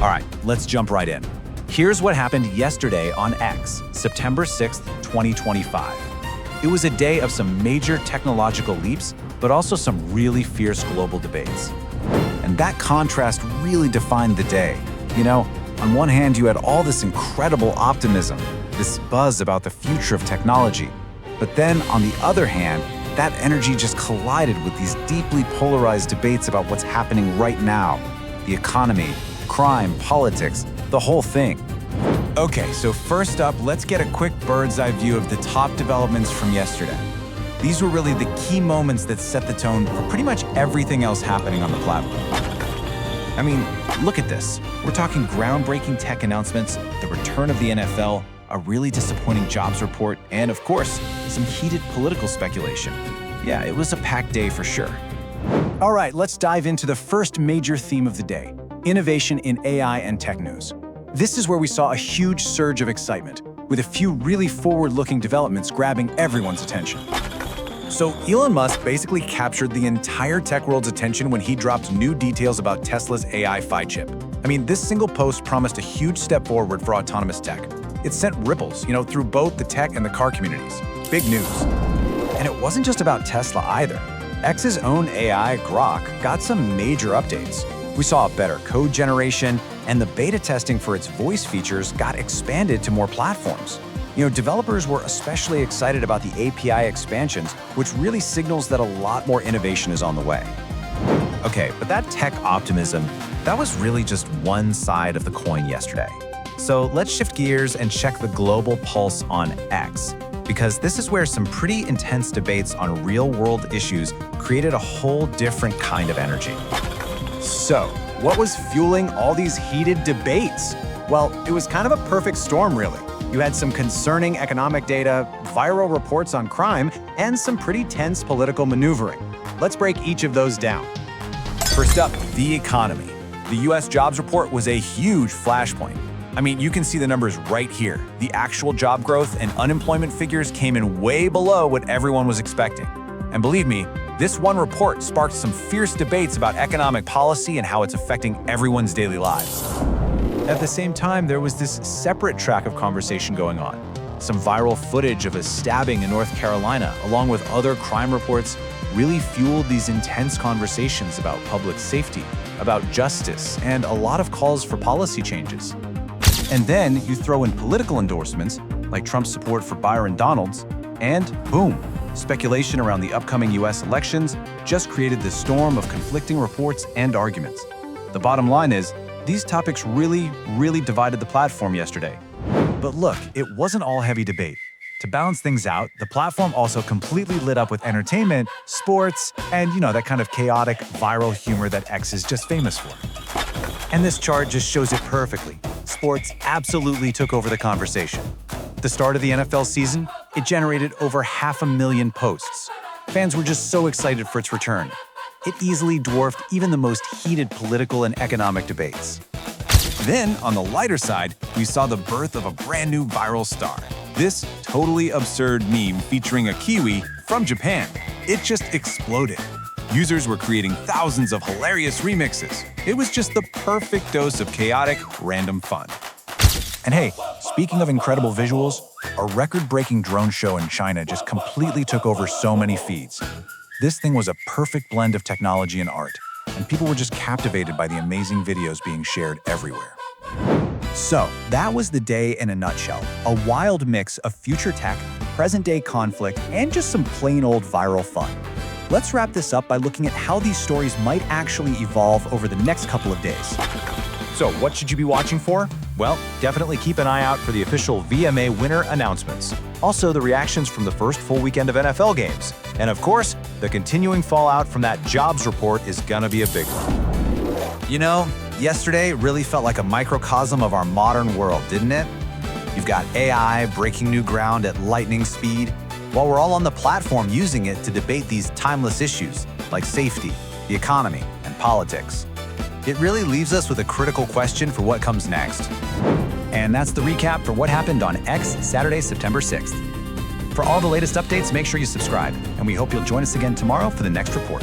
All right, let's jump right in. Here's what happened yesterday on X, September 6th, 2025. It was a day of some major technological leaps, but also some really fierce global debates. And that contrast really defined the day. You know, on one hand, you had all this incredible optimism, this buzz about the future of technology. But then, on the other hand, that energy just collided with these deeply polarized debates about what's happening right now. The economy, crime, politics, the whole thing. Okay, so first up, let's get a quick bird's eye view of the top developments from yesterday. These were really the key moments that set the tone for pretty much everything else happening on the platform. I mean, look at this. We're talking groundbreaking tech announcements, the return of the NFL, a really disappointing jobs report, and of course, some heated political speculation. Yeah, it was a packed day for sure. All right, let's dive into the first major theme of the day, innovation in AI and tech news. This is where we saw a huge surge of excitement, with a few really forward-looking developments grabbing everyone's attention. So Elon Musk basically captured the entire tech world's attention when he dropped new details about Tesla's AI5 chip. I mean, this single post promised a huge step forward for autonomous tech. It sent ripples, through both the tech and the car communities. Big news. And it wasn't just about Tesla either. X's own AI, Grok, got some major updates. We saw a better code generation, and the beta testing for its voice features got expanded to more platforms. Developers were especially excited about the API expansions, which really signals that a lot more innovation is on the way. Okay, but that tech optimism, that was really just one side of the coin yesterday. So let's shift gears and check the global pulse on X, because this is where some pretty intense debates on real-world issues created a whole different kind of energy. So, what was fueling all these heated debates? Well, it was kind of a perfect storm, really. You had some concerning economic data, viral reports on crime, and some pretty tense political maneuvering. Let's break each of those down. First up, the economy. The US jobs report was a huge flashpoint. I mean, you can see the numbers right here. The actual job growth and unemployment figures came in way below what everyone was expecting. And believe me, this one report sparked some fierce debates about economic policy and how it's affecting everyone's daily lives. At the same time, there was this separate track of conversation going on. Some viral footage of a stabbing in North Carolina, along with other crime reports, really fueled these intense conversations about public safety, about justice, and a lot of calls for policy changes. And then you throw in political endorsements, like Trump's support for Byron Donalds, and boom, speculation around the upcoming US elections just created this storm of conflicting reports and arguments. The bottom line is, these topics really divided the platform yesterday. But look, it wasn't all heavy debate. To balance things out, the platform also completely lit up with entertainment, sports, and that kind of chaotic, viral humor that X is just famous for. And this chart just shows it perfectly. Sports absolutely took over the conversation. At the start of the NFL season, it generated over 500,000 posts. Fans were just so excited for its return. It easily dwarfed even the most heated political and economic debates. Then, on the lighter side, we saw the birth of a brand new viral star. This totally absurd meme featuring a Kiwi from Japan. It just exploded. Users were creating thousands of hilarious remixes. It was just the perfect dose of chaotic, random fun. And hey, speaking of incredible visuals, a record-breaking drone show in China just completely took over so many feeds. This thing was a perfect blend of technology and art, and people were just captivated by the amazing videos being shared everywhere. So, that was the day in a nutshell. A wild mix of future tech, present-day conflict, and just some plain old viral fun. Let's wrap this up by looking at how these stories might actually evolve over the next couple of days. So, what should you be watching for? Well, definitely keep an eye out for the official VMA winner announcements. Also, the reactions from the first full weekend of NFL games. And of course, the continuing fallout from that jobs report is gonna be a big one. Yesterday really felt like a microcosm of our modern world, didn't it? You've got AI breaking new ground at lightning speed, while we're all on the platform using it to debate these timeless issues like safety, the economy, and politics. It really leaves us with a critical question for what comes next. And that's the recap for what happened on X Saturday, September 6th. For all the latest updates, make sure you subscribe, and we hope you'll join us again tomorrow for the next report.